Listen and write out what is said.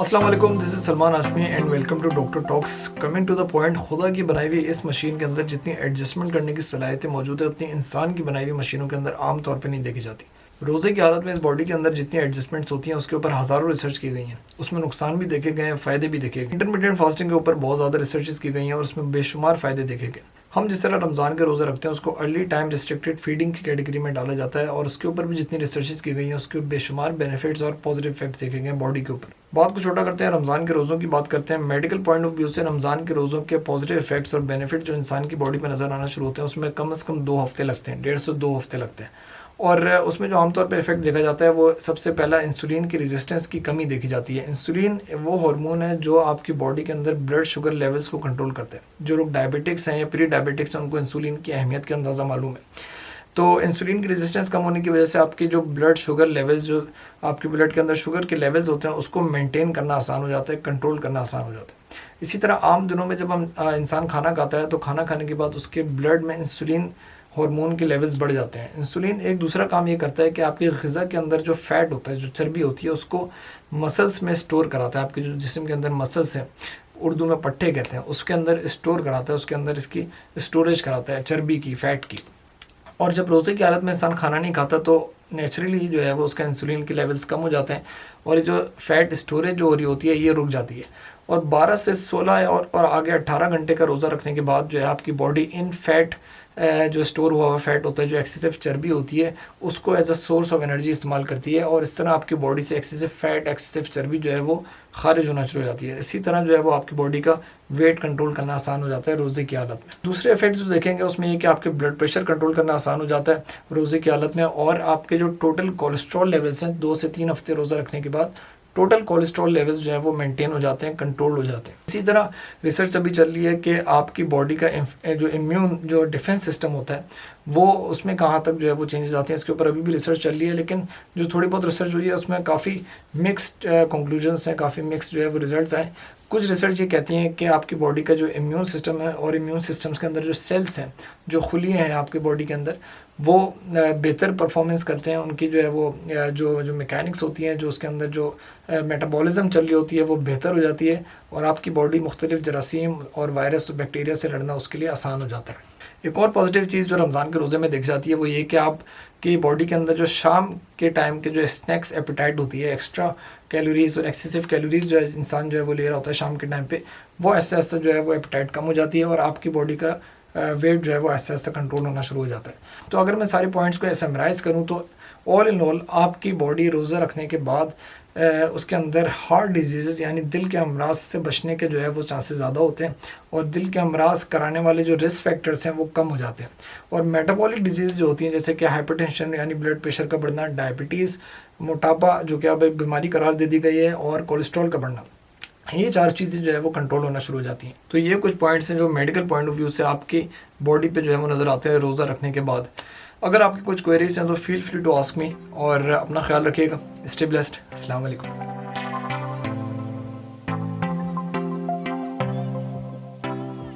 अस्सलाम वालेकुम, this is Salman Hashmi and welcome to doctor talks. Coming to the point, खुदा की बनाई हुई इस मशीन के अंदर जितनी एडजस्टमेंट करने की सलाहियतें मौजूद है उतनी इंसान की बनाई हुई मशीनों के अंदर आम तौर पे नहीं देखी जाती। रोज़े की हालत में इस बॉडी के अंदर जितनी एडजस्टमेंट्स होती हैं उसके ऊपर हज़ारों रिसर्च की गई हैं। उसमें नुकसान भी देखे गए हैं, फ़ायदे भी देखे गए। इंटरमीडिएट फास्टिंग के ऊपर बहुत ज़्यादा रिसर्चेस की गई हैं और उसमें बेशुमार फ़ायदे देखे गए। हम जिस तरह रमज़ान के रोज़े रखते हैं उसको अर्ली टाइम रिस्ट्रिक्टेड फीडिंग की कैटेगरी में डाला जाता है और उसके ऊपर भी जितनी रिसर्चेस की गई हैं उसके बेशुमार बेनिफिट्स और पॉजिटिव इफेक्ट्स देखे गए हैं बॉडी के ऊपर। बात को छोटा करते हैं, रमज़ान के रोज़ों की बात करते हैं। मेडिकल पॉइंट ऑफ व्यू से रमज़ान के रोज़ों के पॉजिटिव इफेक्ट्स और बेनिफिट जो इंसान की बॉडी में नज़र आना शुरू होते हैं उसमें कम से कम 2 हफ्ते लगते हैं, 1.5 से 2 हफ्ते लगते हैं। और उसमें जो आमतौर पे इफेक्ट देखा जाता है वो सबसे पहला इंसुलिन की रेजिस्टेंस की कमी देखी जाती है। इंसुलिन वो हार्मोन है जो आपकी बॉडी के अंदर ब्लड शुगर लेवल्स को कंट्रोल करते हैं। जो लोग डायबिटिक्स हैं या प्री डायबिटिक्स हैं उनको इंसुलिन की अहमियत का अंदाज़ा मालूम है। तो इंसुलिन की रेजिस्टेंस कम होने की वजह से आपकी जो ब्लड शुगर लेवल्स, जो आपके ब्लड के अंदर शुगर के लेवल्स होते हैं उसको मेंटेन करना आसान हो जाता है, कंट्रोल करना आसान हो जाता है। इसी तरह आम दिनों में जब हम इंसान खाना खाता है तो खाना खाने के बाद उसके ब्लड में इंसुलिन हार्मोन के लेवल्स बढ़ जाते हैं। इंसुलिन एक दूसरा काम ये करता है कि आपकी ग़िज़ा के अंदर जो फ़ैट होता है, जो चर्बी होती है, उसको मसल्स में स्टोर कराता है। आपके जो जिस्म के अंदर मसल्स हैं, उर्दू में पट्टे कहते हैं, उसके अंदर स्टोर कराता है, उसके अंदर इसकी स्टोरेज कराता है चर्बी की, फ़ैट की। और जब रोज़े की हालत में इंसान खाना नहीं खाता तो नेचुरली जो है वो उसका इंसुलिन के लेवल्स कम हो जाते हैं और ये जो फ़ैट स्टोरेज जो हो रही होती है ये रुक जाती है। और 12 से 16 और आगे 18 घंटे का रोज़ा रखने के बाद जो है आपकी बॉडी इन फ़ैट जो स्टोर हुआ हुआ फ़ैट होता है, जो एक्सेसिव चर्बी होती है, उसको as a source of energy इस्तेमाल करती है और इस तरह आपकी बॉडी से एक्सेसिव फ़ैट, एक्सेसिव चर्बी जो है वो खारिज होना शुरू हो जाती है। इसी तरह जो है वो आपकी बॉडी का वेट कंट्रोल करना आसान हो जाता है रोज़े की हालत में। दूसरे इफेक्ट्स जो देखेंगे उसमें ये कि आपके ब्लड प्रेशर कंट्रोल करना आसान हो जाता है रोज़े की हालत में और आपके जो टोटल कोलेस्ट्रॉल लेवल्स हैं 2 से 3 हफ्ते रोज़ा रखने के बाद टोटल कोलेस्ट्रॉल लेवल्स जो है वो मेंटेन हो जाते हैं, कंट्रोल हो जाते हैं। इसी तरह रिसर्च अभी चल रही है कि आपकी बॉडी का जो इम्यून जो डिफेंस सिस्टम होता है वो उसमें कहाँ तक जो है वो चेंजेस आते हैं, इसके ऊपर अभी भी रिसर्च चल रही है। लेकिन जो थोड़ी बहुत रिसर्च हुई है उसमें काफ़ी मिक्स्ड कंक्लूजन्स हैं, काफ़ी मिक्स्ड जो है वो रिजल्ट्स आए। कुछ रिसर्च ये कहती हैं कि आपकी बॉडी का जो इम्यून सिस्टम है और इम्यून सिस्टम्स के अंदर जो सेल्स हैं, जो खुलियाँ हैं आपकी बॉडी के अंदर, वो बेहतर परफॉर्मेंस करते हैं। उनकी जो है वो जो मैकेनिक्स होती हैं, जो उसके अंदर जो मेटाबॉलिज्म चल रही होती है वो बेहतर हो जाती है और आपकी बॉडी मुख्तलिफ जरासीम और वायरस और बैक्टीरिया से लड़ना उसके लिए आसान हो जाता है। एक और पॉजिटिव चीज़ जो रमज़ान के रोज़े में देखी जाती है वो ये कि आपकी बॉडी के अंदर जो शाम के टाइम के जो स्नैक्स एपेटाइट होती है, एक्स्ट्रा कैलोरीज़ और एक्सेसिव कैलोरीज़ जो है इंसान जो है वो ले रहा होता है शाम के टाइम पे, वो ऐसे ऐसे जो है वो एपेटाइट कम हो जाती है और आपकी बॉडी का वेट जो है वो ऐसे ऐसे कंट्रोल होना शुरू हो जाता है। तो अगर मैं सारे पॉइंट्स को समराइज़ करूँ तो ऑल इन ऑल आपकी बॉडी रोज़ा रखने के बाद उसके अंदर हार्ट डिजीज़ यानी दिल के अमराज से बचने के जो है वो चांसेस ज़्यादा होते हैं और दिल के अमराज कराने वाले जो रिस्क फैक्टर्स हैं वो कम हो जाते हैं। और मेटाबॉलिक डिजीज़ जो होती हैं जैसे कि हाइपरटेंशन यानी ब्लड प्रेशर का बढ़ना, डायबिटीज़, मोटापा जो कि अब एक बीमारी करार दे दी गई है, और कोलेस्ट्रॉल का बढ़ना, ये 4 चीज़ें जो है वो कंट्रोल होना शुरू हो जाती हैं। तो ये कुछ पॉइंट्स हैं जो मेडिकल पॉइंट ऑफ व्यू से आपकी बॉडी पे जो है वो नज़र आते हैं रोज़ा रखने के बाद। अगर आपकी कुछ क्वेरीज हैं तो feel free to ask me और अपना ख्याल रखिएगा। Stay blessed. अस्सलाम वालेकुम।